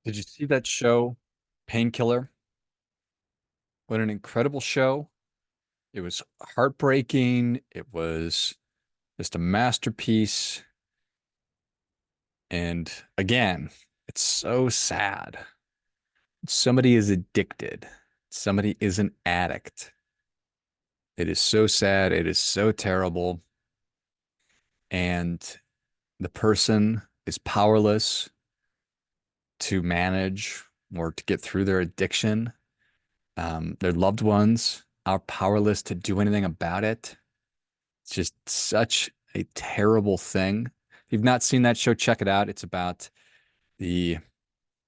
Did you see that show, Painkiller? What an incredible show. It was heartbreaking. It was just a masterpiece. And again, it's so sad. Somebody is addicted. Somebody is an addict. It is so sad. It is so terrible. And the person is powerless to manage or to get through their addiction. Their loved ones are powerless to do anything about it. It's just such a terrible thing. If you've not seen that show, check it out. It's about the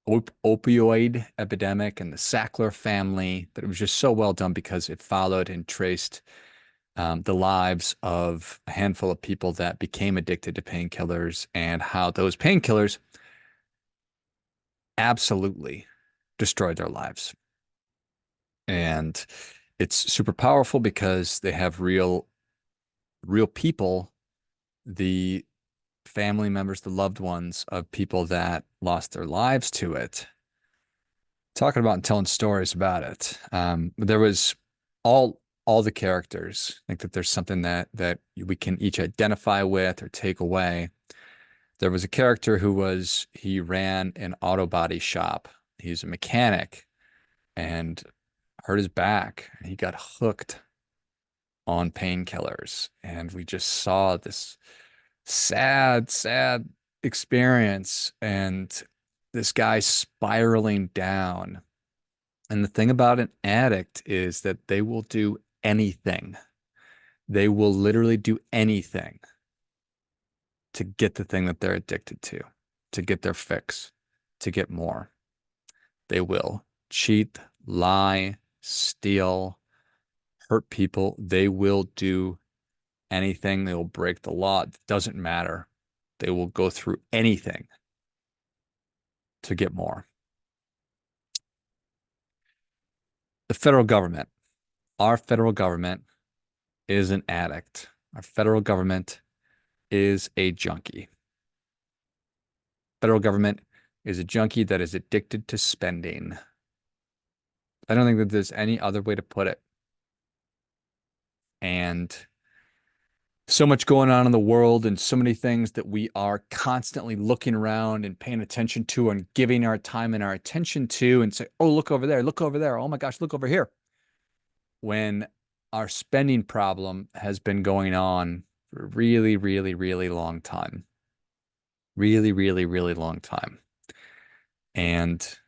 opioid epidemic and the Sackler family, but it was just so well done because it followed and traced the lives of a handful of people that became addicted to painkillers and how those painkillers absolutely destroyed their lives. And it's super powerful because they have real people, the family members, the loved ones of people that lost their lives to it, talking about and telling stories about it. There was all the characters. I think that there's something that we can each identify with or take away. There was a character he ran an auto body shop. He's a mechanic and hurt his back. He got hooked on painkillers, and we just saw this sad experience and this guy spiraling down. And the thing about an addict is that they will do anything. They will literally do anything to get the thing that they're addicted to get their fix, to get more. They will cheat, lie, steal, hurt people. They will do anything. They will break the law. It doesn't matter. They will go through anything to get more. The federal government, our federal government is an addict. Our federal government is a junkie. Federal government is a junkie that is addicted to spending. I don't think that there's any other way to put it. And so much going on in the world and so many things that we are constantly looking around and paying attention to and giving our time and our attention to and say, oh, look over there, look over there. Oh my gosh, look over here. When our spending problem has been going on for a really long time. Really long time. And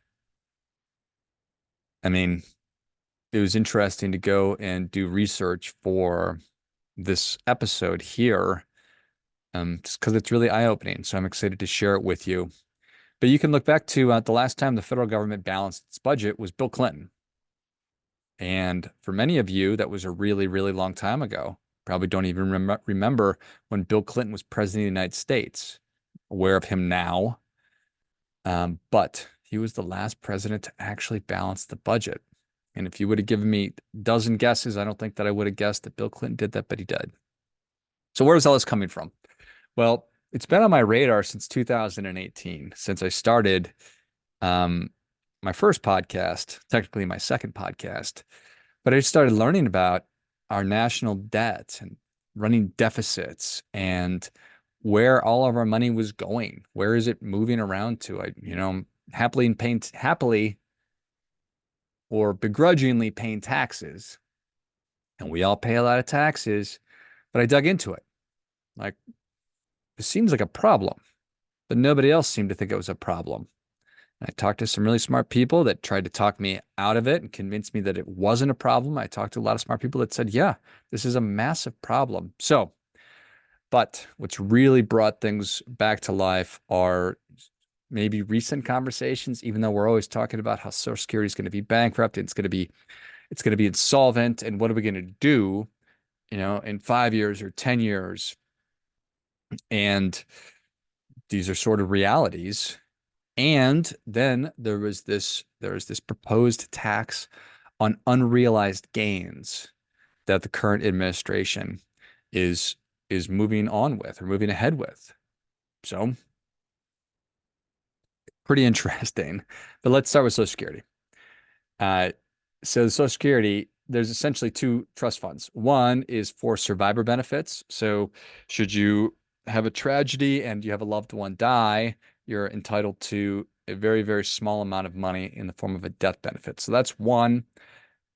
I mean, it was interesting to go and do research for this episode here, just because it's really eye-opening. So I'm excited to share it with you. But you can look back to the last time the federal government balanced its budget was Bill Clinton. And for many of you, that was a really long time ago. Probably don't even remember when Bill Clinton was president of the United States. Aware of him now. But he was the last president to actually balance the budget. And if you would have given me a dozen guesses, I don't think that I would have guessed that Bill Clinton did that, but he did. So where is all this coming from? Well, it's been on my radar since 2018, since I started um, my first podcast, technically my second podcast, but I started learning about our national debt and running deficits and where all of our money was going. Where is it moving around to? Happily or begrudgingly paying taxes, and we all pay a lot of taxes, but I dug into it. Like, it seems like a problem, but nobody else seemed to think it was a problem. I talked to some really smart people that tried to talk me out of it and convince me that it wasn't a problem. I talked to a lot of smart people that said, yeah, this is a massive problem. So, but what's really brought things back to life are maybe recent conversations, even though we're always talking about how Social Security is going to be bankrupt, it's going to be insolvent, and what are we going to do, in 5 years or 10 years? And these are sort of realities. And then there was this proposed tax on unrealized gains that the current administration is moving on with or moving ahead with. So Pretty interesting. But let's start with Social Security. Uh, so the Social Security, there's essentially two trust funds. One is for survivor benefits. So should you have a tragedy and you have a loved one die, you're entitled to a very, very small amount of money in the form of a death benefit. So that's one.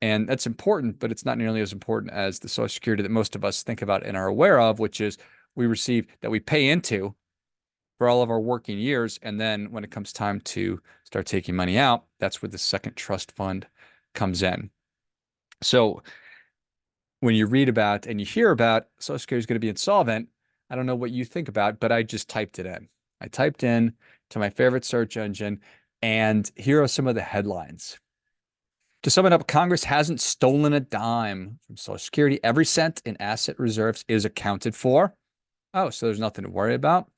And that's important, but it's not nearly as important as the Social Security that most of us think about and are aware of, which is we receive that we pay into for all of our working years. And then when it comes time to start taking money out, that's where the second trust fund comes in. So when you read about and you hear about Social Security is going to be insolvent, I don't know what you think about, but I just typed it in. I typed in to my favorite search engine, and here are some of the headlines. To sum it up, Congress hasn't stolen a dime from Social Security. Every cent in asset reserves is accounted for. Oh, so there's nothing to worry about.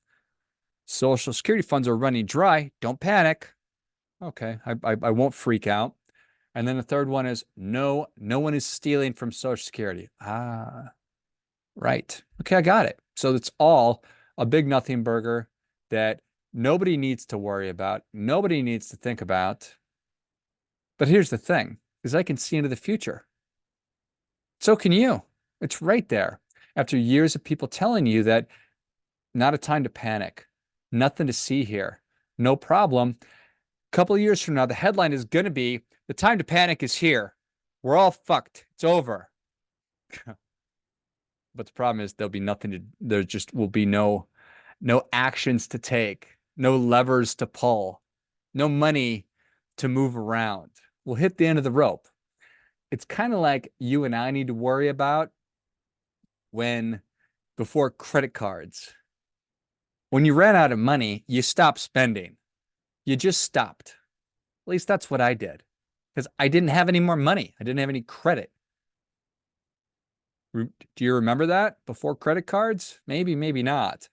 Social Security funds are running dry. Don't panic. Okay, I won't freak out. And then the third one is no one is stealing from Social Security. Ah, right. Okay, I got it. So it's all a big nothing burger that nobody needs to worry about. Nobody needs to think about. But here's the thing, is I can see into the future. So can you. It's right there. After years of people telling you that not a time to panic, nothing to see here, no problem. A couple of years from now, the headline is going to be the time to panic is here. We're all fucked. It's over. But the problem is there'll be nothing to, there just will be no actions to take, no levers to pull, no money to move around. We'll hit the end of the rope. It's kind of like you and I need to worry about when before credit cards. When you ran out of money, you stopped spending. You just stopped. At least that's what I did because I didn't have any more money. I didn't have any credit. Do you remember that before credit cards? Maybe, maybe not.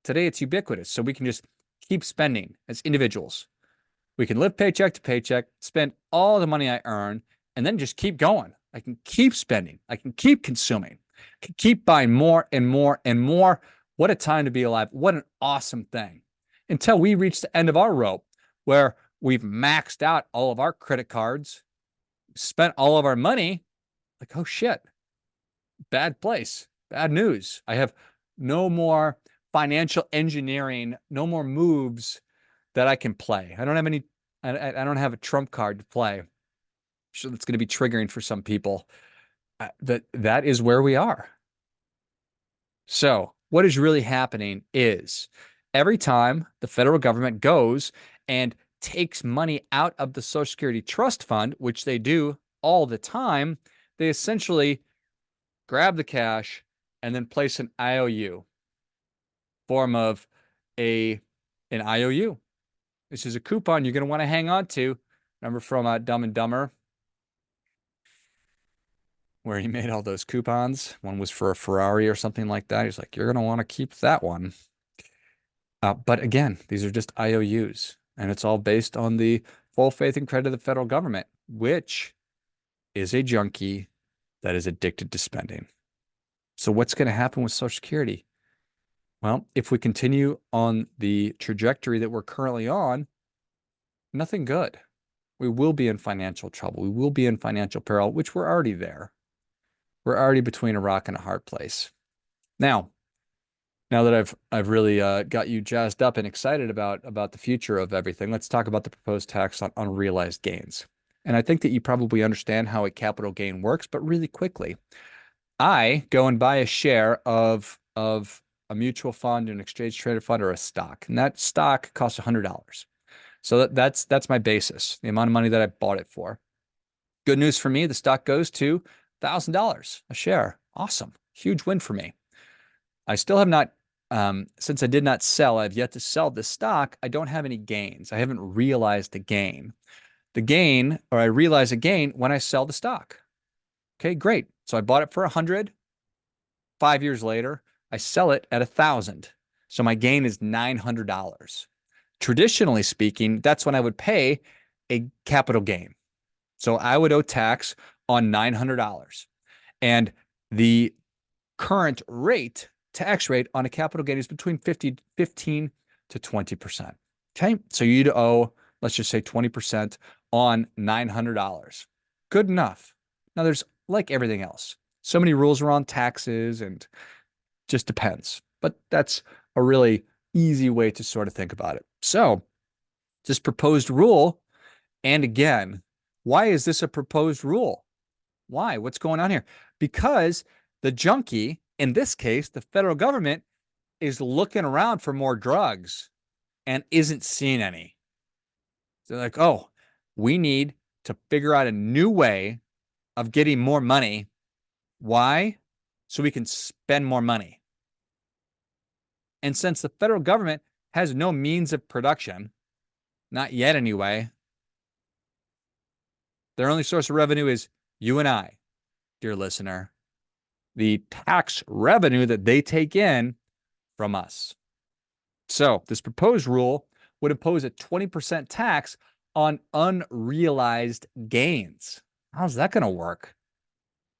Today it's ubiquitous, so we can just keep spending as individuals. We can live paycheck to paycheck, spend all the money I earn, and then just keep going. I can keep spending. I can keep consuming. I can keep buying more and more and more. What a time to be alive. What an awesome thing. Until we reach the end of our rope where we've maxed out all of our credit cards, spent all of our money. Like, oh shit, bad place, bad news. I have no more financial engineering, no more moves that I can play. I don't have any, I don't have a trump card to play. I'm sure that's going to be triggering for some people. That is where we are. So what is really happening is every time the federal government goes and takes money out of the Social Security Trust Fund, which they do all the time, they essentially grab the cash and then place an IOU, form of an IOU. This is a coupon you're going to want to hang on to. Remember from Dumb and Dumber, where he made all those coupons? One was for a Ferrari or something like that. He's like, you're going to want to keep that one. But again, these are just IOUs, and it's all based on the full faith and credit of the federal government, which is a junkie that is addicted to spending. So what's going to happen with Social Security? Well, if we continue on the trajectory that we're currently on, nothing good. We will be in financial trouble. We will be in financial peril, which we're already there. We're already between a rock and a hard place. Now that I've really got you jazzed up and excited about the future of everything, let's talk about the proposed tax on unrealized gains. And I think that you probably understand how a capital gain works, but really quickly, I go and buy a share of a mutual fund, an exchange traded fund, or a stock, and that stock costs $100. So that's my basis, the amount of money that I bought it for. Good news for me, the stock goes to $1,000 a share. Awesome, huge win for me. I still have not, since I did not sell, I've yet to sell this stock. I don't have any gains. I haven't realized a gain. The gain, or I realize a gain when I sell the stock. Okay, great. So I bought it for 100. 5 years later, I sell it at 1,000. So my gain is $900. Traditionally speaking, that's when I would pay a capital gain. So I would owe tax on $900. And the current rate, tax rate on a capital gain is between 15 to 20%. Okay. So you'd owe, let's just say 20% on $900. Good enough. Now there's like everything else. So many rules around taxes and just depends. But that's a really easy way to sort of think about it. So this proposed rule, and again, why is this a proposed rule? Why? What's going on here? Because the junkie, in this case, the federal government, is looking around for more drugs and isn't seeing any. They're like, oh, we need to figure out a new way of getting more money. Why? So we can spend more money. And since the federal government has no means of production, not yet anyway, their only source of revenue is you and I, dear listener, the tax revenue that they take in from us. So this proposed rule would impose a 20% tax on unrealized gains. How's that going to work?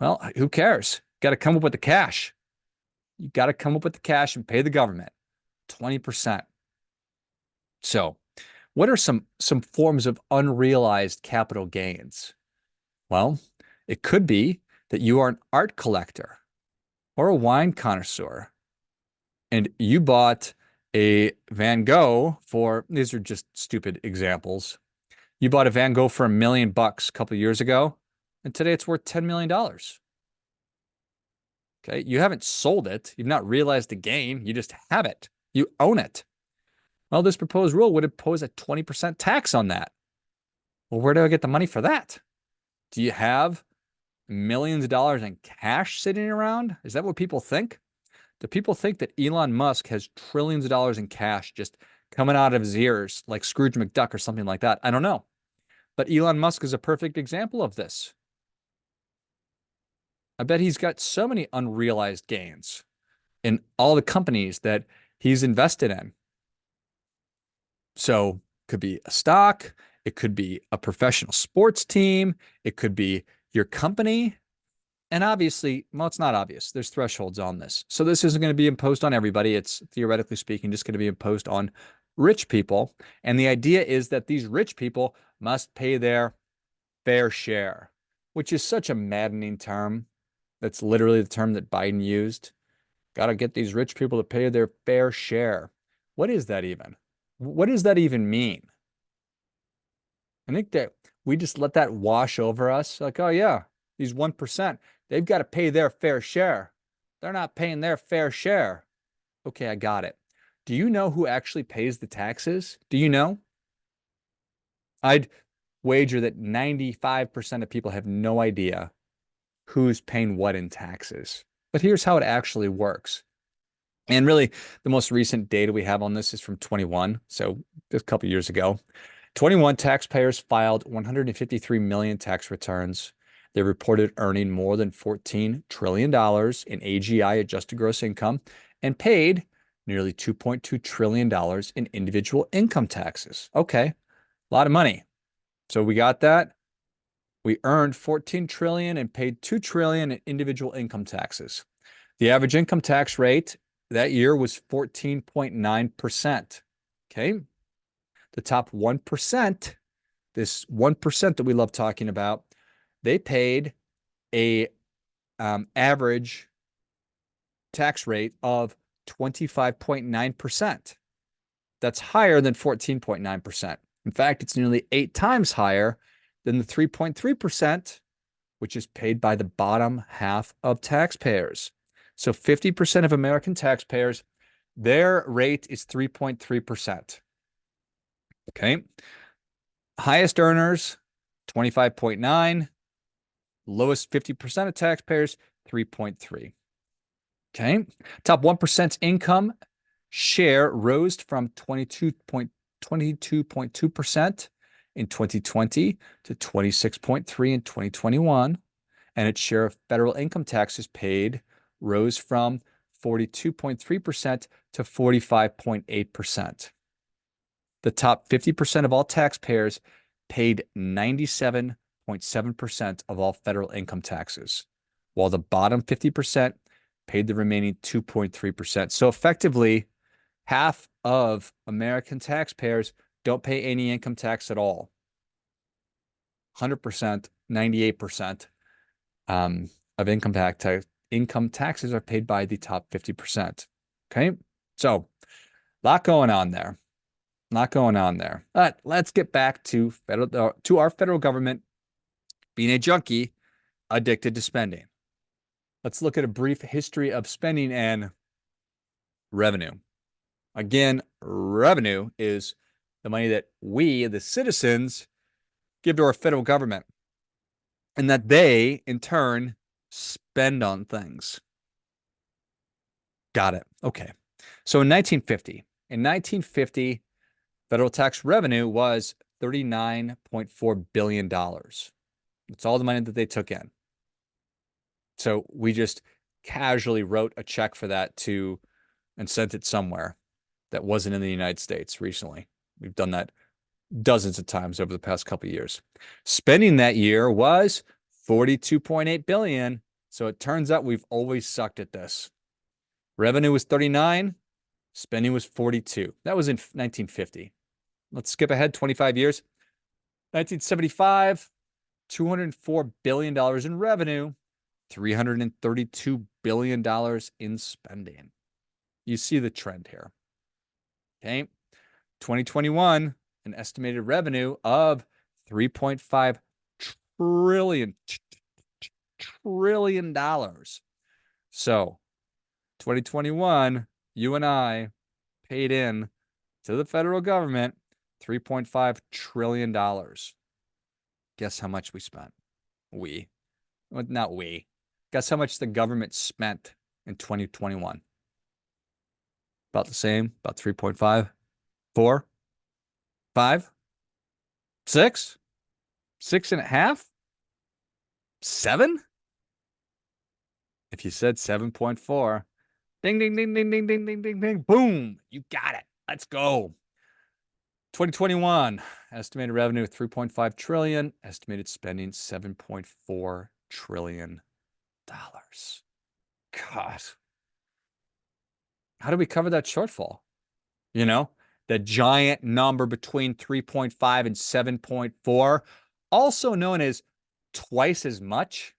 Well, who cares? Got to come up with the cash. You got to come up with the cash and pay the government 20%. So, what are some forms of unrealized capital gains? Well, it could be that you are an art collector or a wine connoisseur and you bought a Van Gogh for, these are just stupid examples. You bought a Van Gogh for $1 million a couple of years ago, and today it's worth $10 million. Okay. You haven't sold it. You've not realized the gain. You just have it. You own it. Well, this proposed rule would impose a 20% tax on that. Well, where do I get the money for that? Do you have millions of dollars in cash sitting around? Is that what people think? Do people think that Elon Musk has trillions of dollars in cash just coming out of his ears like Scrooge McDuck or something like that? I don't know. But Elon Musk is a perfect example of this. I bet he's got so many unrealized gains in all the companies that he's invested in. So it could be a stock, it could be a professional sports team, it could be your company. And obviously, well, it's not obvious. There's thresholds on this. So this isn't going to be imposed on everybody. It's theoretically speaking, just going to be imposed on rich people. And the idea is that these rich people must pay their fair share, which is such a maddening term. That's literally the term that Biden used. Got to get these rich people to pay their fair share. What is that even? What does that even mean? I think that we just let that wash over us. Like, oh, yeah, these 1%, they've got to pay their fair share. They're not paying their fair share. Okay, I got it. Do you know who actually pays the taxes? Do you know? I'd wager that 95% of people have no idea who's paying what in taxes. But here's how it actually works. And really, the most recent data we have on this is from 21, so just a couple years ago. 21 taxpayers filed 153 million tax returns. They reported earning more than $14 trillion in AGI, adjusted gross income, and paid nearly $2.2 trillion in individual income taxes. Okay, a lot of money. So we got that. We earned 14 trillion and paid 2 trillion in individual income taxes. The average income tax rate that year was 14.9%. Okay. The top 1%, this 1% that we love talking about, they paid a average tax rate of 25.9%. That's higher than 14.9%. In fact, it's nearly 8 times higher than the 3.3%, which is paid by the bottom half of taxpayers. So 50% of American taxpayers, their rate is 3.3%. Okay. Highest earners, 25.9. Lowest 50% of taxpayers, 3.3. Okay. Top 1% income share rose from 22.2% in 2020 to 26.3 in 2021. And its share of federal income taxes paid rose from 42.3% to 45.8%. The top 50% of all taxpayers paid 97.7% of all federal income taxes, while the bottom 50% paid the remaining 2.3%. So effectively, half of American taxpayers don't pay any income tax at all. 100%, 98% of income taxes are paid by the top 50%. Okay. So a lot going on there. Not going on there. But let's get back to our federal government being a junkie addicted to spending. Let's look at a brief history of spending and revenue. Again, revenue is the money that we, the citizens, give to our federal government and that they, in turn, spend on things. Got it. Okay. So in 1950, federal tax revenue was $39.4 billion. That's all the money that they took in. So we just casually wrote a check for that and sent it somewhere that wasn't in the United States recently. We've done that dozens of times over the past couple of years. Spending that year was $42.8 billion. So it turns out we've always sucked at this. Revenue was 39, spending was 42. That was in 1950. Let's skip ahead 25 years. 1975, $204 billion in revenue, $332 billion in spending. You see the trend here. Okay. 2021, an estimated revenue of $3.5 trillion. So 2021, you and I paid in to the federal government $3.5 trillion. Guess how much we spent? Not we. Guess how much the government spent in 2021? About the same, about 3.5, 4, 5, 6, 6.5, 7? If you said 7.4, ding, ding, ding, ding, ding, ding, ding, ding, ding, boom, you got it. Let's go. 2021, estimated revenue of 3.5 trillion, estimated spending $7.4 trillion. God. How do we cover that shortfall? You know, the giant number between 3.5 and 7.4, also known as twice as much.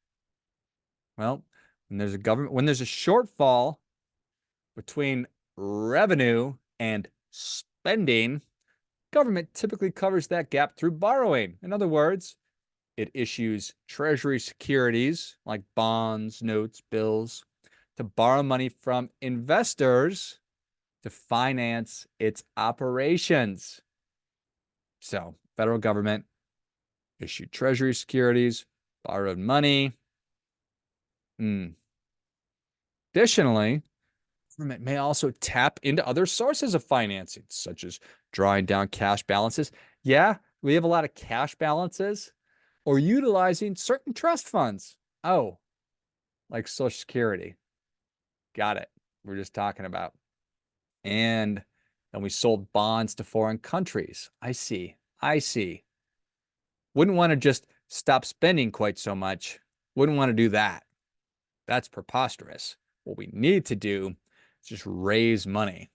Well, when there's a shortfall between revenue and spending, government typically covers that gap through borrowing. In other words, it issues treasury securities like bonds, notes, bills to borrow money from investors to finance its operations. So, federal government issued treasury securities, borrowed money. Additionally, government may also tap into other sources of financing, such as drawing down cash balances. Yeah, we have a lot of cash balances, or utilizing certain trust funds. Oh, like Social Security. Got it. We're just talking about. And then we sold bonds to foreign countries. I see. Wouldn't want to just stop spending quite so much. Wouldn't want to do that. That's preposterous. What we need to do is just raise money.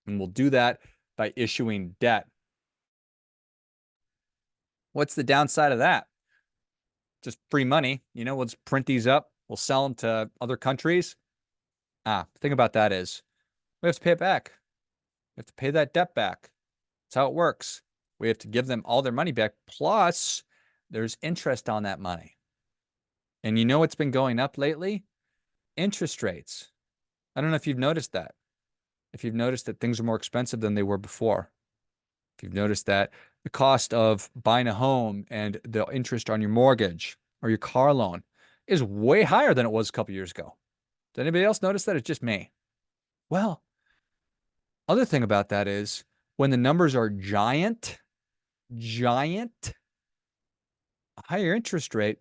And we'll do that by issuing debt. What's the downside of that? Just free money. We'll just print these up. We'll sell them to other countries. The thing about that is we have to pay it back. We have to pay that debt back. That's how it works. We have to give them all their money back. Plus, there's interest on that money. And you know what's been going up lately? Interest rates. I don't know if you've noticed that. If you've noticed that things are more expensive than they were before. If you've noticed that the cost of buying a home and the interest on your mortgage or your car loan is way higher than it was a couple years ago. Did anybody else notice that? It's just me. Well, other thing about that is when the numbers are giant, a higher interest rate,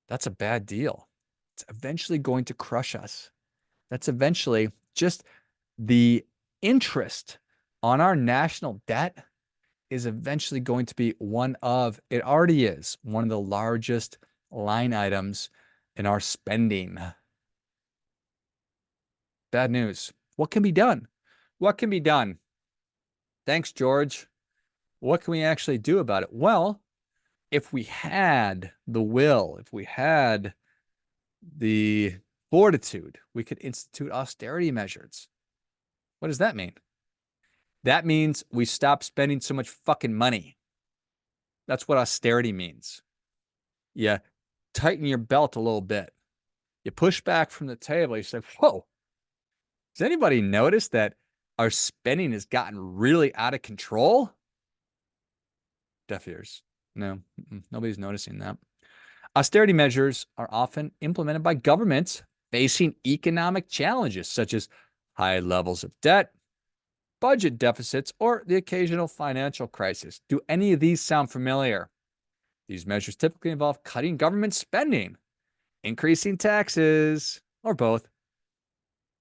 that's a bad deal. It's eventually going to crush us. That's eventually just the interest on our national debt is eventually going to be it already is one of the largest line items in our spending. Bad news. What can be done? Thanks, George. What can we actually do about it? Well, if we had the will, if we had the fortitude, we could institute austerity measures. What does that mean? That means we stop spending so much fucking money. That's what austerity means. You tighten your belt a little bit. You push back from the table. You say, whoa, does anybody notice that our spending has gotten really out of control? Deaf ears. No, nobody's noticing that. Austerity measures are often implemented by governments facing economic challenges such as high levels of debt, budget deficits, or the occasional financial crisis. Do any of these sound familiar? These measures typically involve cutting government spending, increasing taxes, or both.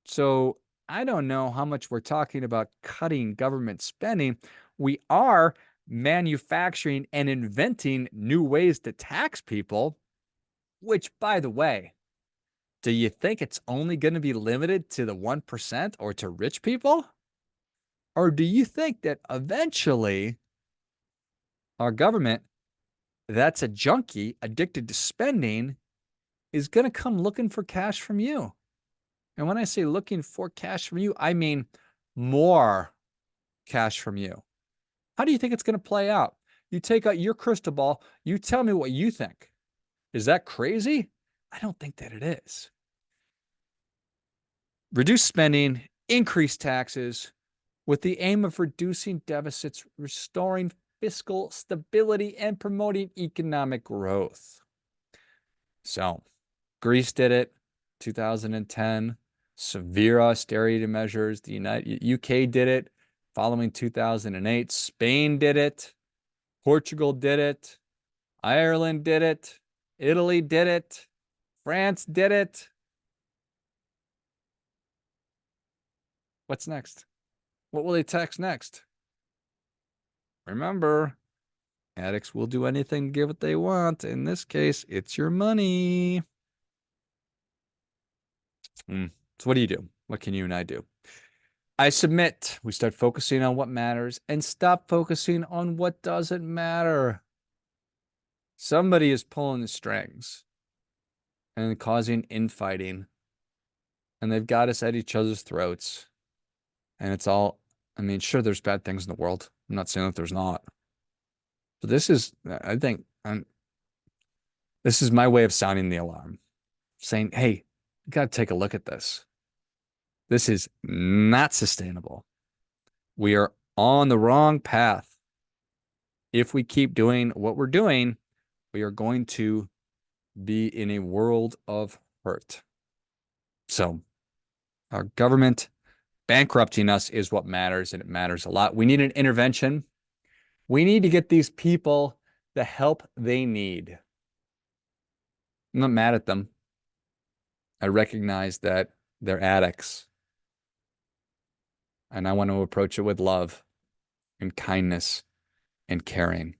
So I don't know how much we're talking about cutting government spending. We are manufacturing and inventing new ways to tax people, which, by the way, do you think it's only going to be limited to the 1% or to rich people? Or do you think that eventually our government, that's a junkie addicted to spending, is going to come looking for cash from you? And when I say looking for cash from you, I mean more cash from you. How do you think it's going to play out? You take out your crystal ball, you tell me what you think. Is that crazy? I don't think that it is. Reduce spending, increase taxes with the aim of reducing deficits, restoring fiscal stability, and promoting economic growth. So, Greece did it, 2010, severe austerity measures. The UK did it following 2008. Spain did it. Portugal did it. Ireland did it. Italy did it. France did it. What's next? What will they tax next? Remember, addicts will do anything to get what they want. In this case, it's your money. So what do you do? What can you and I do? I submit we start focusing on what matters and stop focusing on what doesn't matter. Somebody is pulling the strings and causing infighting, and they've got us at each other's throats. And it's all, I mean, sure, there's bad things in the world. I'm not saying that there's not. But this is, I think, this is my way of sounding the alarm, saying, hey, you got to take a look at this. This is not sustainable. We are on the wrong path. If we keep doing what we're doing, we are going to be in a world of hurt. So, our government bankrupting us is what matters, and it matters a lot. We need an intervention. We need to get these people the help they need. I'm not mad at them. I recognize that they're addicts. And I want to approach it with love and kindness and caring.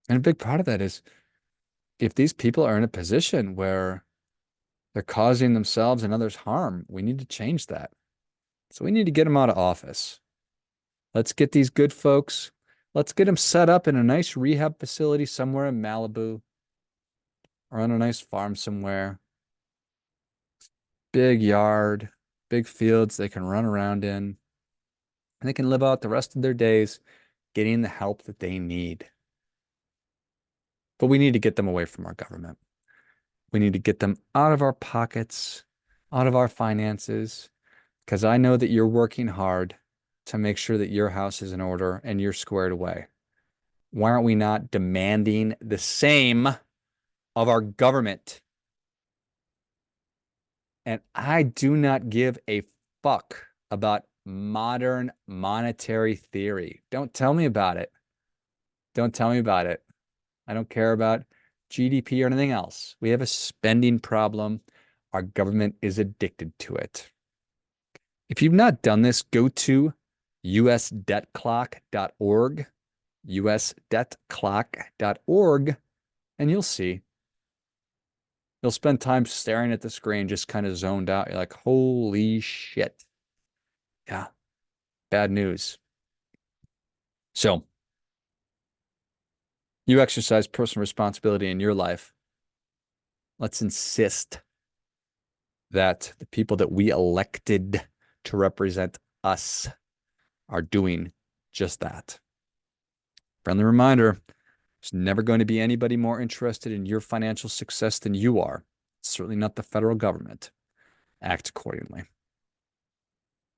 And a big part of that is if these people are in a position where they're causing themselves and others harm, we need to change that. So we need to get them out of office. Let's get these good folks. Let's get them set up in a nice rehab facility somewhere in Malibu or on a nice farm somewhere. Big yard, big fields they can run around in. And they can live out the rest of their days getting the help that they need. But we need to get them away from our government. We need to get them out of our pockets, out of our finances, because I know that you're working hard to make sure that your house is in order and you're squared away. Why aren't we not demanding the same of our government? And I do not give a fuck about modern monetary theory. Don't tell me about it. Don't tell me about it. I don't care about GDP or anything else. We have a spending problem. Our government is addicted to it. If you've not done this, go to usdebtclock.org, usdebtclock.org, and you'll see. You'll spend time staring at the screen, just kind of zoned out. You're like, holy shit. Yeah, bad news. So you exercise personal responsibility in your life. Let's insist that the people that we elected to represent us are doing just that. Friendly reminder, there's never going to be anybody more interested in your financial success than you are. It's certainly not the federal government. Act accordingly.